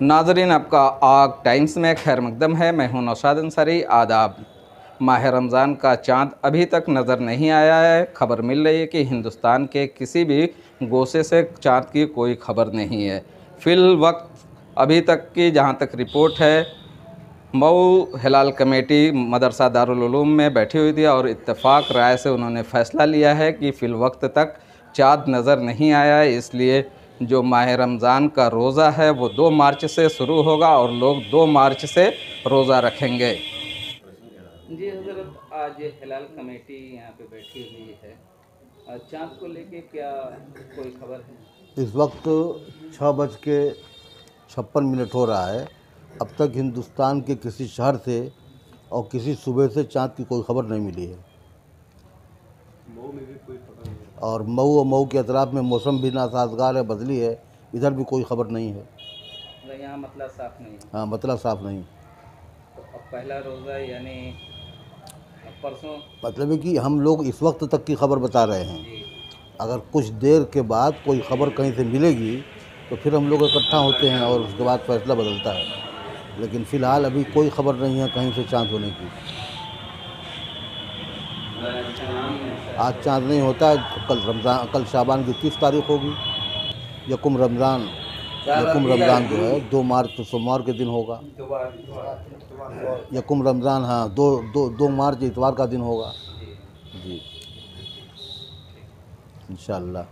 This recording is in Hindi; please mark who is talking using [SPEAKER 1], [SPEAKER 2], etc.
[SPEAKER 1] नाजरीन, आपका आग टाइम्स में खैर मकदम है। मैं हूं नौशाद अंसारी। आदाब। माह रमज़ान का चाँद अभी तक नज़र नहीं आया है। खबर मिल रही है कि हिंदुस्तान के किसी भी गोशे से चाँद की कोई खबर नहीं है। फ़िल वक्त अभी तक की जहां तक रिपोर्ट है, मऊ हिलाल कमेटी मदरसा दारुल उलूम में बैठी हुई थी और इत्तेफाक राय से उन्होंने फ़ैसला लिया है कि फ़िल वक्त तक चाँद नज़र नहीं आया है। इसलिए जो माह रमज़ान का रोज़ा है वो 2 मार्च से शुरू होगा और लोग 2 मार्च से रोज़ा रखेंगे। जी हज़रत, आज हिलाल कमेटी यहाँ पे बैठी हुई है। चाँद को लेके क्या कोई खबर है?
[SPEAKER 2] इस वक्त 6:56 हो रहा है। अब तक हिंदुस्तान के किसी शहर से और किसी सूबे से चाँद की कोई खबर नहीं मिली है।
[SPEAKER 3] मऊ में भी कोई खबर नहीं है।
[SPEAKER 2] और मऊ के अतराफ में मौसम भी नासाजगार है, बदली है। इधर भी कोई खबर नहीं है।
[SPEAKER 1] यहाँ मतलब साफ नहीं है।
[SPEAKER 2] हाँ, मतलब साफ नहीं।
[SPEAKER 1] तो अब पहला रोज़ा यानी परसों,
[SPEAKER 2] मतलब है कि हम लोग इस वक्त तक की खबर बता रहे हैं। अगर कुछ देर के बाद कोई खबर कहीं से मिलेगी तो फिर हम लोग इकट्ठा होते हैं और उसके बाद फैसला बदलता है। लेकिन फ़िलहाल अभी कोई खबर नहीं है कहीं से चाँद होने की। आज चाँद नहीं होता है तो कल शाबान की 30 तारीख होगी। यकुम रमज़ान जो है 2 मार्च तो सोमवार के दिन होगा। यकुम रमज़ान, हाँ, 2 मार्च इतवार का दिन होगा। जी, इंशाअल्लाह।